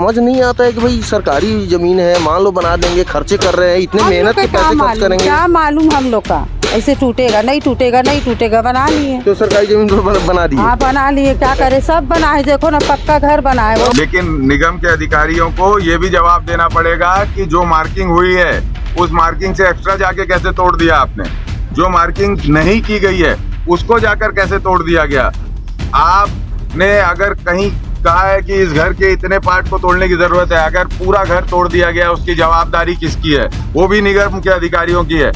समझ नहीं आता है कि भाई सरकारी जमीन है, मान लो बना देंगे, खर्चे कर रहे हैं, इतने मेहनत के पैसे खर्च करेंगे। क्या मालूम हम लोग का ऐसे टूटेगा नहीं टूटेगा नहीं टूटेगा, बना लिए तो सरकारी जमीन पर बना दी। हाँ बना लिए, क्या करे, सब बना है, देखो ना पक्का घर बना है। लेकिन निगम के अधिकारियों को ये भी जवाब देना पड़ेगा कि जो मार्किंग हुई है उस मार्किंग से एक्स्ट्रा जाके कैसे तोड़ दिया आपने, जो मार्किंग नहीं की गई है उसको जाकर कैसे तोड़ दिया गया। आपने अगर कहीं कहा है कि इस घर के इतने पार्ट को तोड़ने की जरूरत है, अगर पूरा घर तोड़ दिया गया उसकी जवाबदारी किसकी है, वो भी निगम के अधिकारियों की है।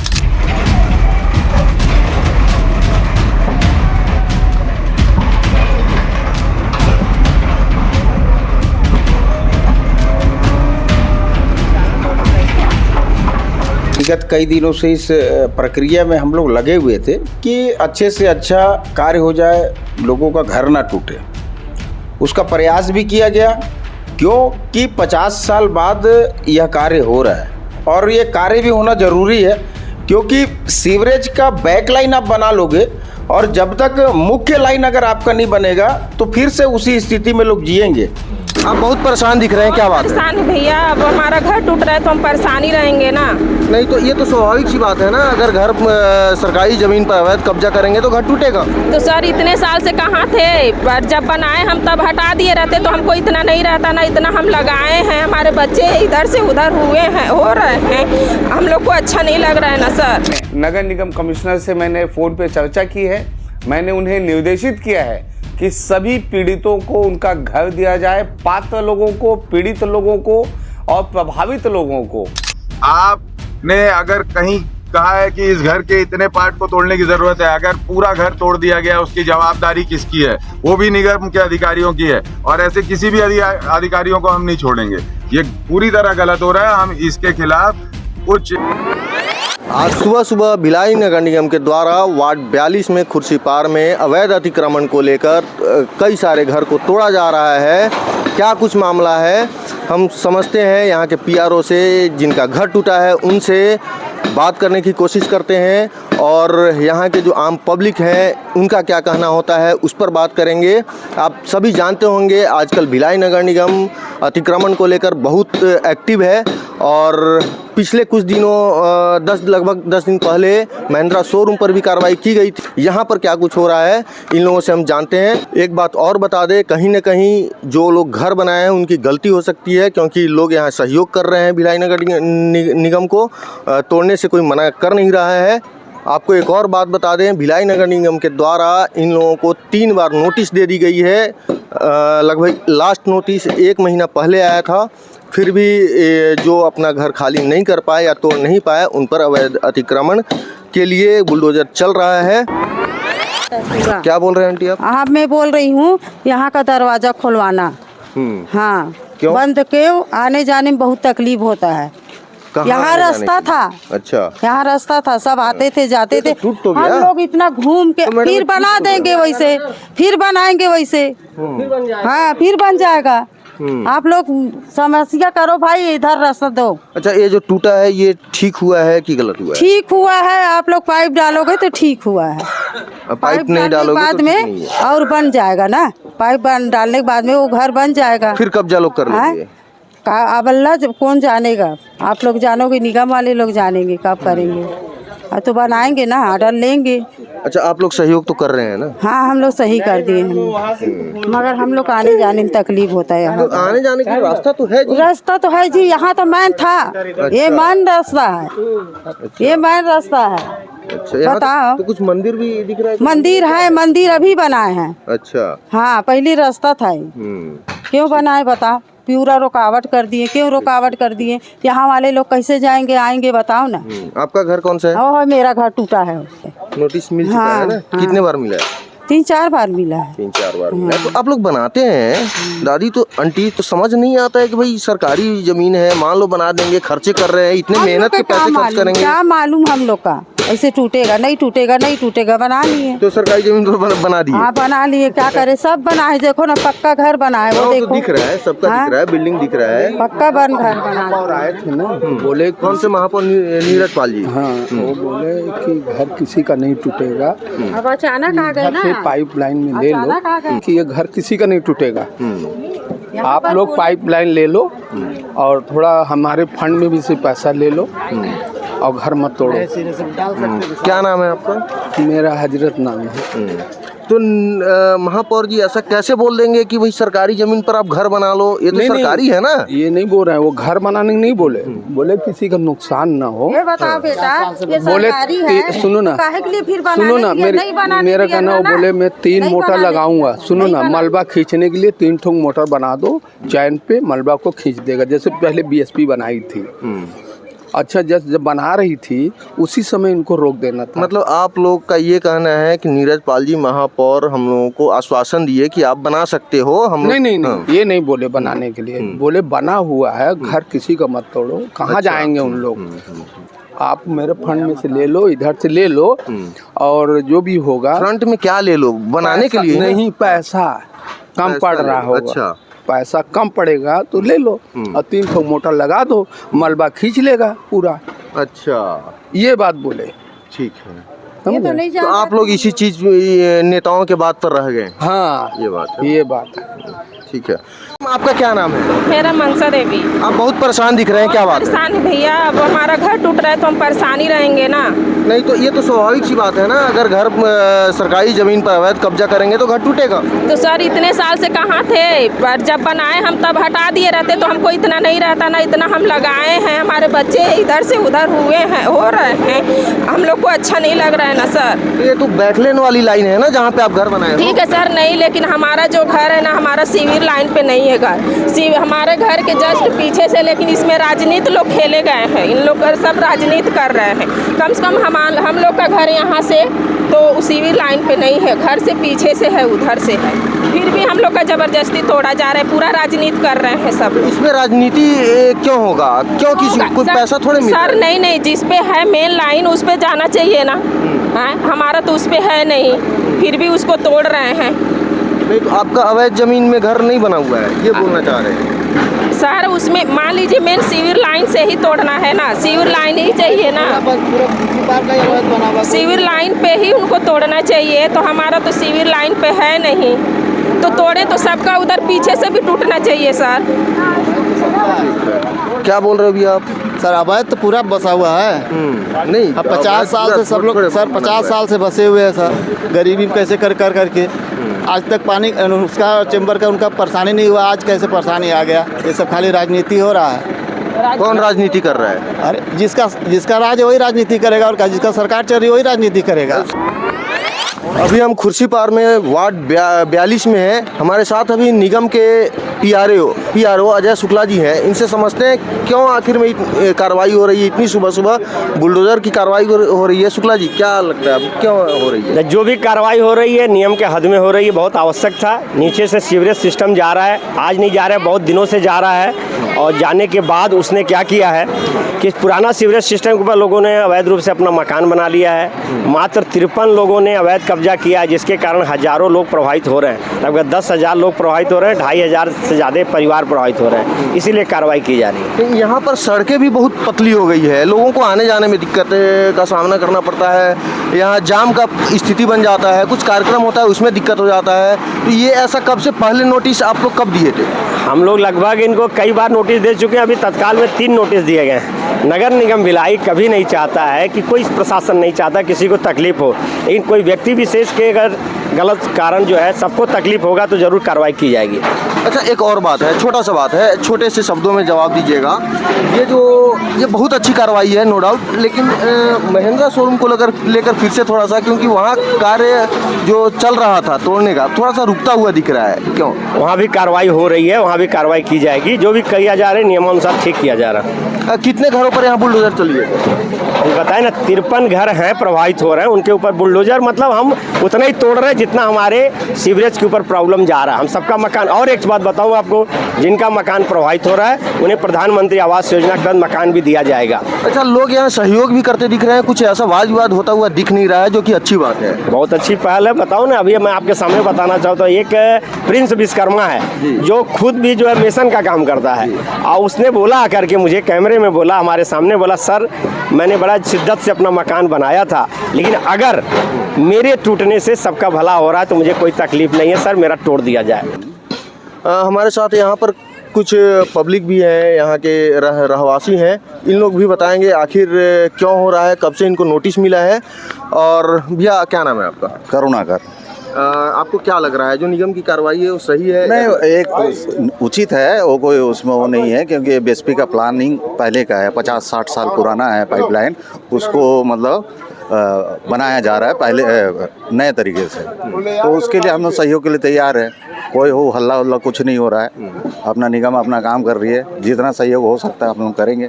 विगत कई दिनों से इस प्रक्रिया में हम लोग लगे हुए थे कि अच्छे से अच्छा कार्य हो जाए, लोगों का घर ना टूटे। उसका प्रयास भी किया गया, क्योंकि 50 साल बाद यह कार्य हो रहा है और ये कार्य भी होना ज़रूरी है, क्योंकि सीवरेज का बैक लाइन आप बना लोगे और जब तक मुख्य लाइन अगर आपका नहीं बनेगा तो फिर से उसी स्थिति में लोग जिएंगे। आप बहुत परेशान दिख रहे हैं, क्या बात है? परेशान भैया, अब हमारा घर टूट रहा है तो हम परेशानी रहेंगे ना। नहीं तो ये तो स्वाभाविक सी बात है ना, अगर घर सरकारी जमीन पर अवैध कब्जा करेंगे तो घर टूटेगा। तो सर इतने साल से कहाँ थे, पर जब बनाए हम तब हटा दिए रहते तो हमको इतना नहीं रहता ना, इतना हम लगाए हैं, हमारे बच्चे इधर से उधर हुए हैं, हो रहे हैं, हम लोग को अच्छा नहीं लग रहा है ना सर। नगर निगम कमिश्नर से मैंने फ़ोन पे चर्चा की है, मैंने उन्हें निर्देशित किया है कि सभी पीड़ितों को उनका घर दिया जाए, पात्र लोगों को, पीड़ित लोगों को और प्रभावित लोगों को। आपने अगर कहीं कहा है कि इस घर के इतने पार्ट को तोड़ने की जरूरत है, अगर पूरा घर तोड़ दिया गया उसकी जवाबदारी किसकी है, वो भी निगम के अधिकारियों की है। और ऐसे किसी भी अधिकारियों को हम नहीं छोड़ेंगे, ये पूरी तरह गलत हो रहा है, हम इसके खिलाफ उच्च। आज सुबह सुबह भिलाई नगर निगम के द्वारा वार्ड 42 में खुर्सीपार में अवैध अतिक्रमण को लेकर कई सारे घर को तोड़ा जा रहा है। क्या कुछ मामला है हम समझते हैं, यहाँ के पीआरओ से जिनका घर टूटा है उनसे बात करने की कोशिश करते हैं और यहाँ के जो आम पब्लिक हैं उनका क्या कहना होता है उस पर बात करेंगे। आप सभी जानते होंगे आजकल भिलाई नगर निगम अतिक्रमण को लेकर बहुत एक्टिव है और पिछले कुछ दिनों लगभग 10 दिन पहले महिंद्रा शोरूम पर भी कार्रवाई की गई थी। यहाँ पर क्या कुछ हो रहा है इन लोगों से हम जानते हैं। एक बात और बता दें, कहीं न कहीं जो लोग घर बनाए हैं उनकी गलती हो सकती है, क्योंकि लोग यहाँ सहयोग कर रहे हैं भिलाई नगर निगम को, तोड़ने से कोई मना कर नहीं रहा है। आपको एक और बात बता दें, भिलाई नगर निगम के द्वारा इन लोगों को 3 बार नोटिस दे दी गई है। लगभग लास्ट नोटिस 1 महीना पहले आया था, फिर भी जो अपना घर खाली नहीं कर पाए या तोड़ नहीं पाए उन पर अवैध अतिक्रमण के लिए बुलडोजर चल रहा है। क्या बोल रहे हैं आंटी आप? हाँ मैं बोल रही हूँ, यहाँ का दरवाजा खुलवाना। हाँ क्यों? बंद क्यों, आने जाने में बहुत तकलीफ होता है। यहाँ रास्ता था, अच्छा यहाँ रास्ता था, सब आते थे जाते थे, तो टूट तो हम गया। लोग इतना घूम के तो फिर बना देंगे वैसे, फिर बनाएंगे वैसे, हाँ फिर बन जाएगा। आप लोग समस्या करो भाई, इधर रास्ता दो। अच्छा, ये जो टूटा है ये ठीक हुआ है कि गलत हुआ है? ठीक हुआ है, आप लोग पाइप डालोगे तो ठीक हुआ है। पाइप नहीं डालोगे बाद तो में ठीक नहीं है। और बन जाएगा ना, पाइप डालने के बाद में वो घर बन जाएगा। फिर कब्जा लोग कर लेंगे। अब अल्लाह कौन जानेगा, आप लोग जानोगे, निगम वाले लोग जानेंगे कब करेंगे। तो बनाएंगे ना, ऑर्डर लेंगे। अच्छा, आप लोग सहयोग तो कर रहे हैं ना? हाँ हम लोग सही कर दिए हैं, मगर हम लोग आने जाने में तकलीफ होता है। यहाँ तो आने जाने का रास्ता तो है जी। रास्ता तो है जी, यहाँ तो मैन था, ये मैन रास्ता है, ये मैन रास्ता है। अच्छा, यहाँ बताओ। तो कुछ मंदिर भी दिख रहा है? मंदिर है, मंदिर अभी बनाए हैं। अच्छा, हाँ पहले रास्ता था ही। क्यों बनाए बताओ, पूरा रुकावट कर दिए, क्यों रुकावट कर दिए, यहाँ वाले लोग कैसे जाएंगे आएंगे बताओ ना। आपका घर कौन सा है? और मेरा घर टूटा है। नोटिस मिल चुका हाँ, है ना? हाँ। कितने बार मिला है? 3-4 बार मिला है। 3-4 बार मिला है। तो आप लोग बनाते हैं दादी, तो आंटी तो समझ नहीं आता है कि भाई सरकारी जमीन है, मान लो बना देंगे, खर्चे कर रहे हैं, इतने मेहनत के पैसे खर्च करेंगे। क्या मालूम हम लोग का ऐसे टूटेगा नहीं टूटेगा नहीं टूटेगा, बना लिए। तो सरकारी जमीन पर बना दिए। हाँ बना लिए, क्या करे, सब बना है, देखो ना पक्का घर बना है, वो देखो तो दिख रहा है, सबका दिख रहा है, बिल्डिंग दिख रहा है, पक्का बन घर बना। और आए थे ना, बोले कौन से महापौर? नीरज पाल जी। हाँ, वो बोले कि घर किसी का नहीं टूटेगा, अब अचानक आ गए ना, पाइप लाइन में ले लो कि ये घर किसी का नहीं टूटेगा। आप लोग पाइपलाइन ले लो और थोड़ा हमारे फंड में भी से पैसा ले लो और घर मत तोड़ो। क्या नाम है आपका? मेरा हजरत नाम है। तो महापौर जी ऐसा कैसे बोल देंगे कि भाई सरकारी जमीन पर आप घर बना लो? ये तो नहीं, सरकारी है ना। ये नहीं बोल रहे हैं, वो घर बनाने नहीं बोले, बोले किसी का नुकसान ना हो। ये बताओ बेटा, ये बोले सरकारी है, सुनो ना, काहे के लिए फिर सुनो ना, मेरा कहना वो बोले मैं 3 मोटर लगाऊंगा। सुनो ना, मलबा खींचने के लिए 3 ठोंग मोटर बना दो, चैन पे मलबा को खींच देगा, जैसे पहले बीएसपी बनाई थी। अच्छा, जब बना रही थी उसी समय इनको रोक देना था। मतलब आप लोग का ये कहना है कि नीरज पाल जी महापौर हम लोगों को आश्वासन दिए कि आप बना सकते हो। हम नहीं, ये नहीं बोले बनाने के लिए, बोले बना हुआ है, घर किसी का मत तोड़ो। कहाँ जाएंगे उन लोग? आप मेरे फंड में से ले लो, इधर से ले लो, और जो भी होगा। फ्रंट में क्या ले लो? बनाने के लिए नहीं, पैसा कम पड़ रहा होगा। अच्छा, पैसा कम पड़ेगा तो ले लो और 3 ठो मोटर लगा दो, मलबा खींच लेगा पूरा। अच्छा, ये बात बोले। ठीक है। ये तो नहीं तो आप लोग इसी चीज नेताओं के बात पर रह गए। हाँ, ये बात है। ये बात है। ठीक है। आपका क्या नाम है? मेरा मनसा देवी। आप बहुत परेशान दिख रहे हैं, क्या बात है? परेशान है भैया, अब हमारा घर टूट रहा है तो हम परेशान ही रहेंगे ना। नहीं तो ये तो स्वाभाविक सी बात है ना, अगर घर सरकारी जमीन पर अवैध कब्जा करेंगे तो घर टूटेगा। तो सर इतने साल से कहाँ थे? पर जब बनाए हम तब हटा दिए रहते तो हमको इतना नहीं रहता ना, इतना हम लगाए हैं। हमारे बच्चे इधर से उधर हो रहे हैं, हम लोग को अच्छा नहीं लग रहा है ना सर। ये तो बैकलेन वाली लाइन है ना जहाँ पे आप घर बनाए हो। ठीक है सर, नहीं, लेकिन हमारा जो घर है ना, हमारा सिविल लाइन पे नहीं है घर। हमारे घर के जस्ट पीछे से, लेकिन इसमें राजनीति लोग खेले गए हैं। इन लोग सब राजनीति कर रहे हैं। कम से कम हम लोग का घर यहाँ से तो सिविल लाइन पे नहीं है, घर से पीछे से है, उधर से है, फिर भी हम लोग का जबरदस्ती तोड़ा जा रहा है। पूरा राजनीति कर रहे हैं सब। इसमें राजनीति क्यों होगा? क्यों? किसी कोई पैसा थोड़े मिल रहा है? सर नहीं, जिस पे है मेन लाइन उस पे जाना चाहिए ना। हमारा तो उस पे है नहीं, फिर भी उसको तोड़ रहे हैं। नहीं तो आपका अवैध जमीन में घर नहीं बना हुआ है, ये बोलना चाह रहे हैं सर? उसमें मान लीजिए मेन सिविल लाइन से ही तोड़ना है ना, सिविल लाइन ही चाहिए ना, सिविल लाइन पे ही उनको तोड़ना चाहिए। तो हमारा तो सिविल लाइन पे है नहीं, तो तोड़े तो सबका उधर पीछे से भी टूटना चाहिए सर। क्या बोल रहे हो अभी आप? सर अवैध तो पूरा बसा हुआ है। नहीं, अब 50 साल से सब लोग सर 50 साल से बसे हुए हैं सर, गरीबी कैसे कर करके आज तक पानी उसका चैम्बर का उनका परेशानी नहीं हुआ, आज कैसे परेशानी आ गया? ये सब खाली राजनीति हो रहा है। कौन राजनीति कर रहा है? अरे जिसका राज है वही राजनीति करेगा, और जिसका सरकार चल रही है वही राजनीति करेगा। अभी हम खुर्सीपार में वार्ड 42 में हैं। हमारे साथ अभी निगम के पीआरओ अजय शुक्ला जी हैं। इनसे समझते हैं क्यों आखिर में कार्रवाई हो रही है, इतनी सुबह सुबह बुलडोजर की कार्रवाई हो रही है। शुक्ला जी, क्या लगता है क्यों हो रही है? जो भी कार्रवाई हो रही है नियम के हद में हो रही है, बहुत आवश्यक था। नीचे से सीवरेज सिस्टम जा रहा है, आज नहीं जा रहा है, बहुत दिनों से जा रहा है। और जाने के बाद उसने क्या किया है कि पुराना सीवरेज सिस्टम के ऊपर लोगों ने अवैध रूप से अपना मकान बना लिया है। मात्र 53 लोगों ने अवैध कब्जा किया है, जिसके कारण हजारों लोग प्रभावित हो रहे हैं। लगभग 10,000 लोग प्रभावित हो रहे हैं, 2,500 से ज़्यादा परिवार प्रभावित हो रहे हैं, इसीलिए कार्रवाई की जा रही है। यहाँ पर सड़कें भी बहुत पतली हो गई है, लोगों को आने जाने में दिक्कत का सामना करना पड़ता है। यहाँ जाम का स्थिति बन जाता है, कुछ कार्यक्रम होता है उसमें दिक्कत हो जाता है। तो ये ऐसा कब से पहले नोटिस आप लोग कब दिए थे? हम लोग लगभग इनको कई बार नोटिस दे चुके हैं। अभी तत्काल में 3 नोटिस दिए गए हैं। नगर निगम भिलाई कभी नहीं चाहता है कि कोई प्रशासन नहीं चाहता किसी को तकलीफ हो, लेकिन कोई व्यक्ति विशेष के अगर गलत कारण जो है सबको तकलीफ होगा तो जरूर कार्रवाई की जाएगी। अच्छा, एक और बात है, छोटा सा बात है, छोटे से शब्दों में जवाब दीजिएगा। ये बहुत अच्छी कार्रवाई है नो डाउट, लेकिन महिंद्रा शोरूम को लेकर फिर से थोड़ा सा, क्योंकि वहाँ कार्य जो चल रहा था तोड़ने का थोड़ा सा रुकता हुआ दिख रहा है, क्यों? वहाँ भी कार्रवाई हो रही है, वहाँ भी कार्रवाई की जाएगी। जो भी किया जा रहा है नियमानुसार ठीक किया जा रहा है। कितने घरों पर यहाँ बुलडोजर चलिए? बताए ना, 53 घर हैं प्रभावित हो रहे हैं, उनके ऊपर बुलडोजर, मतलब हम उतना ही तोड़ रहे हैं जितना हमारे सीवरेज के ऊपर प्रॉब्लम जा रहा है। हम सबका मकान, और एक बात बताऊं आपको, जिनका मकान प्रभावित हो रहा है उन्हें प्रधानमंत्री आवास योजना के तहत मकान भी दिया जाएगा। अच्छा, लोग यहाँ सहयोग भी करते दिख रहे हैं, कुछ ऐसा वाद विवाद होता हुआ दिख नहीं रहा है, जो कि अच्छी बात है। बहुत अच्छी पहल है। बताओ ना, अभी मैं आपके सामने बताना चाहता हूँ, एक प्रिंस विश्वकर्मा है जो खुद भी जो है मिशन का काम करता है, और उसने बोला आकर के मुझे कैमरे में बोला, हमारे सामने बोला, सर मैंने बड़ा शिद्दत से अपना मकान बनाया था, लेकिन अगर मेरे टूटने से सबका भला हो रहा है तो मुझे कोई तकलीफ नहीं है सर, मेरा तोड़ दिया जाए। हमारे साथ यहाँ पर कुछ पब्लिक भी है, यहाँ के रहवासी हैं। इन लोग भी बताएंगे आखिर क्यों हो रहा है, कब से इनको नोटिस मिला है। और भैया क्या नाम है आपका? करुणाकर। आपको क्या लग रहा है जो निगम की कार्रवाई है वो सही है? नहीं, एक उचित है, वो कोई उसमें वो नहीं है, क्योंकि बीएसपी का प्लानिंग पहले का है, 50-60 साल पुराना है पाइपलाइन, उसको मतलब बनाया जा रहा है पहले नए तरीके से। तो उसके लिए हम लोग सहयोग के लिए तैयार है। कोई हो हल्ला उल्ला कुछ नहीं हो रहा है, अपना निगम अपना काम कर रही है, जितना सहयोग हो सकता है हम लोग करेंगे।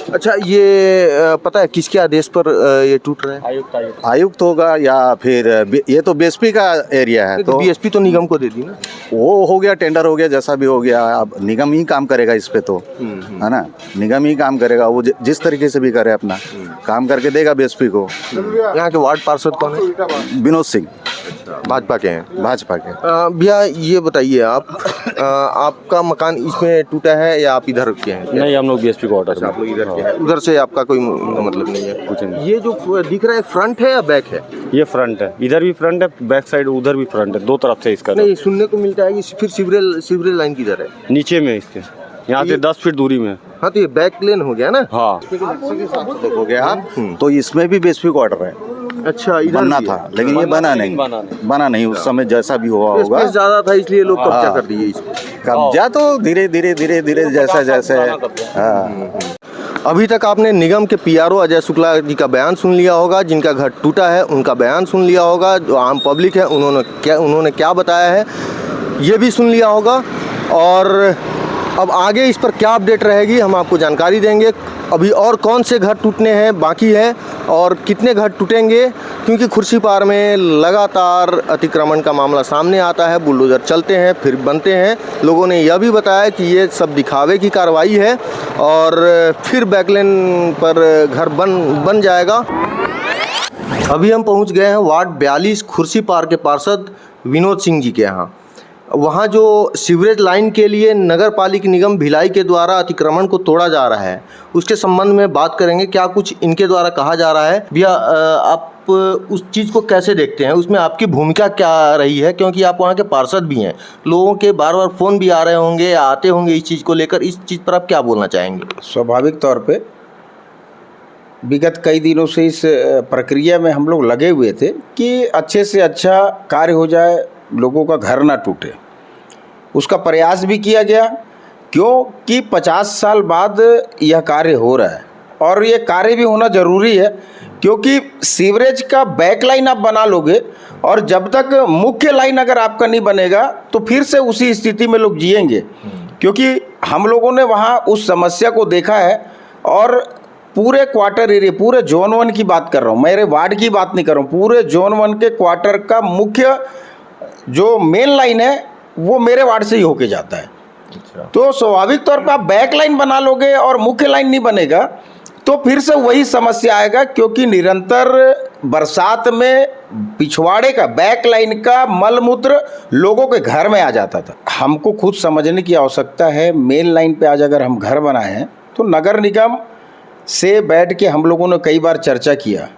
अच्छा, ये पता है किसके आदेश पर ये टूट रहा है? आयुक्त होगा या फिर ये तो बीएसपी का एरिया है, तो बीएसपी तो निगम को दे दी ना। वो हो गया, टेंडर हो गया, जैसा भी हो गया, अब निगम ही काम करेगा इस पे, तो है ना, निगम ही काम करेगा। वो जिस तरीके से भी करे अपना काम करके देगा बीएसपी को। यहाँ के वार्ड पार्षद कौन है? विनोद सिंह, भाजपा के हैं। भाजपा के। भैया ये बताइए आप, आपका मकान इसमें टूटा है या आप इधर के हैं? नहीं, हम लोग बीएसपी को ऑर्डर। आप लोग इधर के हैं, उधर से आपका कोई मतलब नहीं है? कुछ नहीं। ये जो दिख रहा है फ्रंट है या बैक है? ये फ्रंट है, इधर भी फ्रंट है, बैक साइड उधर भी फ्रंट है, दो तरफ से इसका। नहीं, सुनने को मिलता है कि फिर सीवरेज लाइन किधर है? नीचे में इसके, यहाँ से 10 फीट दूरी में। हाँ, तो ये बैक लेन हो गया ना? हाँ, हो गया। तो इसमें भी बीएसपी को ऑर्डर है। अच्छा, इधर बनना था, लेकिन ये बना नहीं उस समय, जैसा भी हुआ होगा ज्यादा था इसलिए लोग कब्जा कर दिए इसको। कब्जा तो धीरे धीरे जैसे हाँ। अभी तक आपने निगम के पीआरओ अजय शुक्ला जी का बयान सुन लिया होगा, जिनका घर टूटा है उनका बयान सुन लिया होगा, जो आम पब्लिक है उन्होंने क्या बताया है ये भी सुन लिया होगा। और अब आगे इस पर क्या अपडेट रहेगी हम आपको जानकारी देंगे। अभी और कौन से घर टूटने हैं बाकी है और कितने घर टूटेंगे, क्योंकि खुर्सीपार में लगातार अतिक्रमण का मामला सामने आता है। बुलडोज़र चलते हैं फिर बनते हैं। लोगों ने यह भी बताया कि ये सब दिखावे की कार्रवाई है और फिर बैकलेन पर घर बन जाएगा। अभी हम पहुंच गए हैं वार्ड 42 खुर्सीपार के पार्षद विनोद सिंह जी के यहाँ। वहाँ जो सीवरेज लाइन के लिए नगर पालिक निगम भिलाई के द्वारा अतिक्रमण को तोड़ा जा रहा है, उसके संबंध में बात करेंगे। क्या कुछ इनके द्वारा कहा जा रहा है? भैया आप उस चीज़ को कैसे देखते हैं, उसमें आपकी भूमिका क्या रही है, क्योंकि आप वहाँ के पार्षद भी हैं, लोगों के बार बार फ़ोन भी आ रहे होंगे, आते होंगे इस चीज़ को लेकर, इस चीज़ पर आप क्या बोलना चाहेंगे? स्वाभाविक तौर पे विगत कई दिनों से इस प्रक्रिया में हम लोग लगे हुए थे कि अच्छे से अच्छा कार्य हो जाए, लोगों का घर ना टूटे। उसका प्रयास भी किया गया, क्योंकि 50 साल बाद यह कार्य हो रहा है और ये कार्य भी होना ज़रूरी है, क्योंकि सीवरेज का बैक लाइन आप बना लोगे और जब तक मुख्य लाइन अगर आपका नहीं बनेगा तो फिर से उसी स्थिति में लोग जिएंगे। क्योंकि हम लोगों ने वहाँ उस समस्या को देखा है और पूरे क्वार्टर एरिया, पूरे जोन 1 की बात कर रहा हूँ, मेरे वार्ड की बात नहीं कर रहा हूँ, पूरे जोन 1 के क्वार्टर का मुख्य जो मेन लाइन है वो मेरे वार्ड से ही होके जाता है। अच्छा। तो स्वाभाविक तौर पर आप बैक लाइन बना लोगे और मुख्य लाइन नहीं बनेगा तो फिर से वही समस्या आएगा, क्योंकि निरंतर बरसात में पिछवाड़े का बैक लाइन का मलमूत्र लोगों के घर में आ जाता था। हमको खुद समझने की आवश्यकता है, मेन लाइन पे आज अगर हम घर बनाए हैं तो नगर निगम से बैठ के हम लोगों ने कई बार चर्चा किया,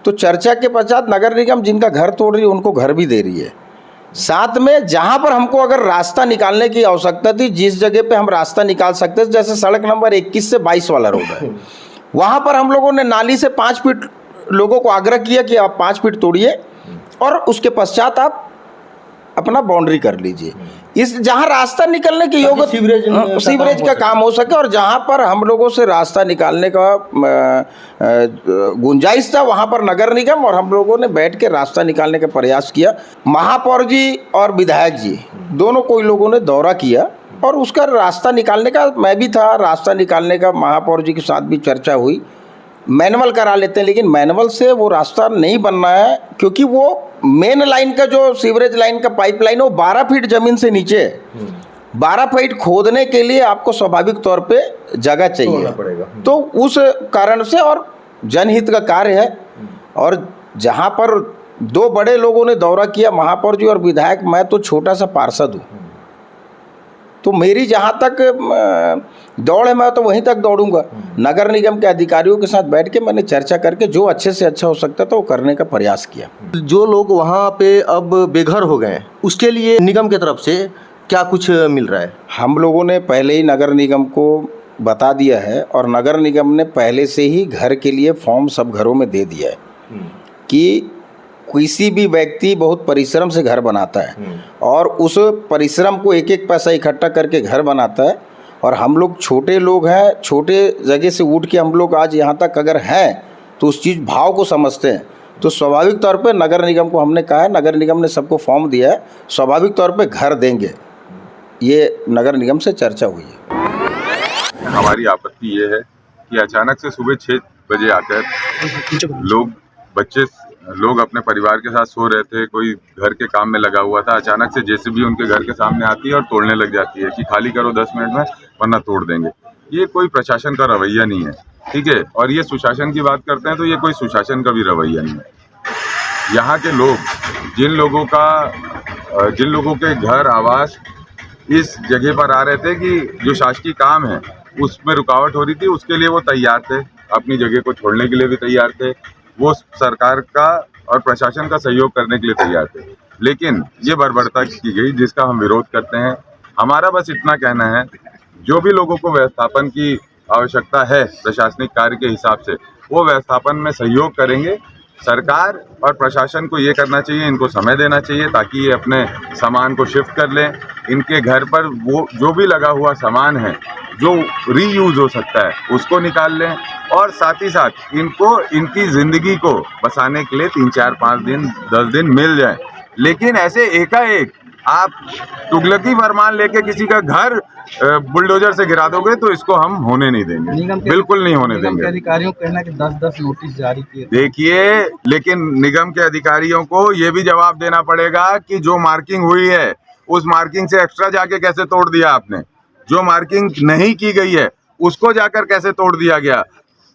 तो चर्चा के पश्चात नगर निगम जिनका घर तोड़ रही है उनको घर भी दे रही है। साथ में जहां पर हमको अगर रास्ता निकालने की आवश्यकता थी, जिस जगह पे हम रास्ता निकाल सकते थे, जैसे सड़क नंबर 21 से 22 वाला रोड है, वहां पर हम लोगों ने नाली से 5 फीट लोगों को आग्रह किया कि आप 5 फीट तोड़िए और उसके पश्चात आप अपना बाउंड्री कर लीजिए। इस जहां रास्ता निकलने के योग्य सीवरेज का काम हो सके और जहां पर हम लोगों से रास्ता निकालने का गुंजाइश था वहां पर नगर निगम और हम लोगों ने बैठ के रास्ता निकालने का प्रयास किया। महापौर जी और विधायक जी दोनों कोई लोगों ने दौरा किया और उसका रास्ता निकालने का, मैं भी था, रास्ता निकालने का महापौर जी के साथ भी चर्चा हुई। मैनुअल करा लेते हैं, लेकिन मैनुअल से वो रास्ता नहीं बनना है, क्योंकि वो मेन लाइन का जो सीवरेज लाइन का पाइपलाइन है वो 12 फीट ज़मीन से नीचे है। 12 फीट खोदने के लिए आपको स्वाभाविक तौर पे जगह चाहिए, तो उस कारण से और जनहित का कार्य है। और जहाँ पर 2 बड़े लोगों ने दौरा किया, महापौर जी और विधायक, मैं तो छोटा सा पार्षद हूँ, तो मेरी जहाँ तक दौड़ है मैं तो वहीं तक दौड़ूंगा। नगर निगम के अधिकारियों के साथ बैठ के मैंने चर्चा करके जो अच्छे से अच्छा हो सकता था वो करने का प्रयास किया। जो लोग वहाँ पे अब बेघर हो गए हैं उसके लिए निगम की तरफ से क्या कुछ मिल रहा है? हम लोगों ने पहले ही नगर निगम को बता दिया है और नगर निगम ने पहले से ही घर के लिए फॉर्म सब घरों में दे दिया है कि किसी भी व्यक्ति बहुत परिश्रम से घर बनाता है और उस परिश्रम को एक एक पैसा इकट्ठा करके घर बनाता है। और हम लोग छोटे लोग हैं, छोटे जगह से उठ के हम लोग आज यहाँ तक अगर हैं तो उस चीज़ भाव को समझते हैं। तो स्वाभाविक तौर पे नगर निगम को हमने कहा है, नगर निगम ने सबको फॉर्म दिया है, स्वाभाविक तौर पे घर देंगे। ये नगर निगम से चर्चा हुई है। हमारी आपत्ति ये है कि अचानक से सुबह 6 बजे आकर लोग अपने परिवार के साथ सो रहे थे, कोई घर के काम में लगा हुआ था, अचानक से जेसीबी उनके घर के सामने आती है और तोड़ने लग जाती है कि खाली करो 10 मिनट में वरना तोड़ देंगे। ये कोई प्रशासन का रवैया नहीं है, ठीक है। और ये सुशासन की बात करते हैं तो ये कोई सुशासन का भी रवैया नहीं है। यहाँ के लोग जिन लोगों के घर आवास इस जगह पर आ रहे थे कि जो शासकीय काम है उसमें रुकावट हो रही थी, उसके लिए वो तैयार थे, अपनी जगह को छोड़ने के लिए भी तैयार थे, वो सरकार का और प्रशासन का सहयोग करने के लिए तैयार थे। लेकिन ये बर्बरता की गई जिसका हम विरोध करते हैं। हमारा बस इतना कहना है, जो भी लोगों को व्यवस्थापन की आवश्यकता है प्रशासनिक कार्य के हिसाब से, वो व्यवस्थापन में सहयोग करेंगे। सरकार और प्रशासन को ये करना चाहिए, इनको समय देना चाहिए ताकि ये अपने सामान को शिफ्ट कर लें। इनके घर पर वो जो भी लगा हुआ सामान है जो रीयूज हो सकता है उसको निकाल लें और साथ ही साथ इनको इनकी ज़िंदगी को बसाने के लिए 3, 4, 5 दिन 10 दिन मिल जाए। लेकिन ऐसे एकाएक आप तुगलकी फरमान लेके किसी का घर बुलडोजर से गिरा दोगे तो इसको हम होने नहीं देंगे, बिल्कुल नहीं होने देंगे। अधिकारियों को कहना कि 10-10 नोटिस जारी किए। देखिए, लेकिन निगम के अधिकारियों को ये भी जवाब देना पड़ेगा कि जो मार्किंग हुई है उस मार्किंग से एक्स्ट्रा जाके कैसे तोड़ दिया आपने, जो मार्किंग नहीं की गई है उसको जाकर कैसे तोड़ दिया गया।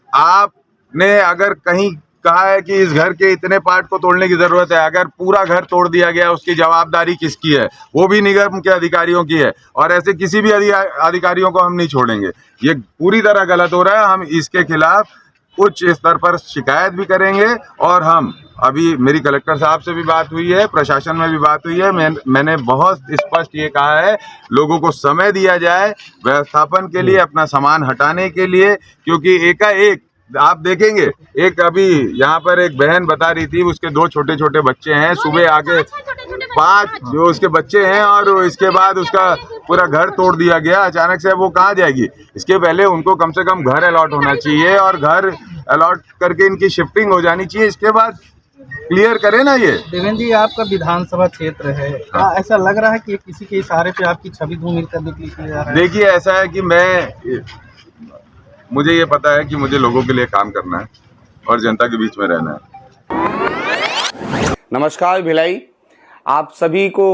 आपने अगर कहीं कहा है कि इस घर के इतने पार्ट को तोड़ने की जरूरत है, अगर पूरा घर तोड़ दिया गया उसकी जवाबदारी किसकी है? वो भी निगम के अधिकारियों की है और ऐसे किसी भी अधिकारियों को हम नहीं छोड़ेंगे। ये पूरी तरह गलत हो रहा है। हम इसके खिलाफ उच्च स्तर पर शिकायत भी करेंगे और हम अभी मेरी कलेक्टर साहब से भी बात हुई है, प्रशासन में भी बात हुई है। मैंने बहुत स्पष्ट ये कहा है, लोगों को समय दिया जाए व्यवस्थापन के लिए, अपना सामान हटाने के लिए, क्योंकि एकाएक आप देखेंगे, एक अभी यहाँ पर एक बहन बता रही थी, उसके 2 छोटे छोटे बच्चे हैं, सुबह आके 5 जो उसके बच्चे हैं और इसके बाद उसका पूरा घर तोड़ दिया गया। अचानक से वो कहाँ जाएगी? इसके पहले उनको कम से कम घर अलॉट होना चाहिए और घर अलॉट करके इनकी शिफ्टिंग हो जानी चाहिए, इसके बाद क्लियर करें ना। ये देवेंद्र जी, आपका विधानसभा क्षेत्र है, क्या ऐसा लग रहा है कि किसी के इशारे पे आपकी छवि धूमिल करने के लिए किया जा रहा है? देखिए, ऐसा है कि मुझे ये पता है कि मुझे लोगों के लिए काम करना है और जनता के बीच में रहना है। नमस्कार भिलाई, आप सभी को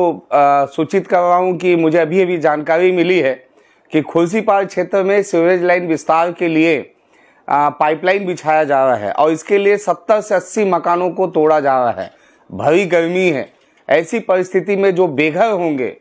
सूचित कर रहा हूँ कि मुझे अभी अभी जानकारी मिली है कि खुर्सीपार क्षेत्र में सीवरेज लाइन विस्तार के लिए पाइपलाइन बिछाया जा रहा है और इसके लिए 70 से 80 मकानों को तोड़ा जा रहा है। भरी गर्मी है, ऐसी परिस्थिति में जो बेघर होंगे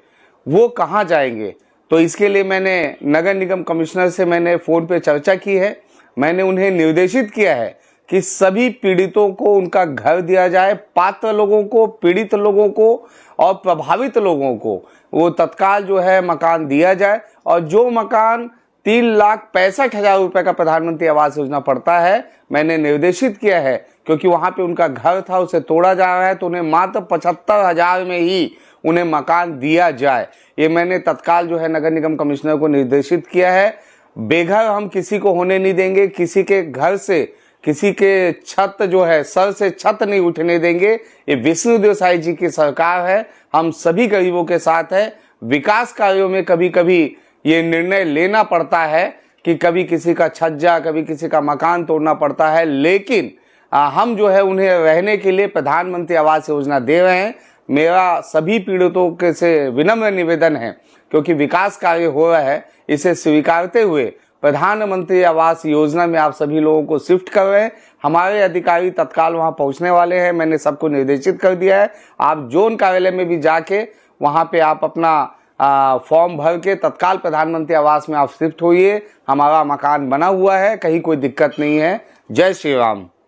वो कहाँ जाएंगे? तो इसके लिए मैंने नगर निगम कमिश्नर से मैंने फ़ोन पे चर्चा की है। मैंने उन्हें निर्देशित किया है कि सभी पीड़ितों को उनका घर दिया जाए, पात्र लोगों को, पीड़ित लोगों को और प्रभावित लोगों को वो तत्काल जो है मकान दिया जाए। और जो मकान 3,65,000 रुपये का प्रधानमंत्री आवास योजना पड़ता है, मैंने निर्देशित किया है, क्योंकि वहाँ पे उनका घर था उसे तोड़ा जा रहा है, तो उन्हें मात्र 75,000 में ही उन्हें मकान दिया जाए। ये मैंने तत्काल जो है नगर निगम कमिश्नर को निर्देशित किया है। बेघर हम किसी को होने नहीं देंगे, किसी के घर से, किसी के छत जो है सर से छत नहीं उठने देंगे। ये विष्णुदेव साई जी की सरकार है, हम सभी गरीबों के साथ है। विकास कार्यों में कभी कभी ये निर्णय लेना पड़ता है कि कभी किसी का छज्जा, कभी किसी का मकान तोड़ना पड़ता है, लेकिन हम जो है उन्हें रहने के लिए प्रधानमंत्री आवास योजना दे रहे हैं। मेरा सभी पीड़ितों के से विनम्र निवेदन है, क्योंकि विकास कार्य हो रहा है, इसे स्वीकारते हुए प्रधानमंत्री आवास योजना में आप सभी लोगों को शिफ्ट कर रहे हैं। हमारे अधिकारी तत्काल वहां पहुंचने वाले हैं, मैंने सबको निर्देशित कर दिया है। आप जोन कार्यालय में भी जाके वहां पे आप अपना फॉर्म भर के तत्काल प्रधानमंत्री आवास में आप शिफ्ट होइए। हमारा मकान बना हुआ है, कहीं कोई दिक्कत नहीं है। जय श्री राम।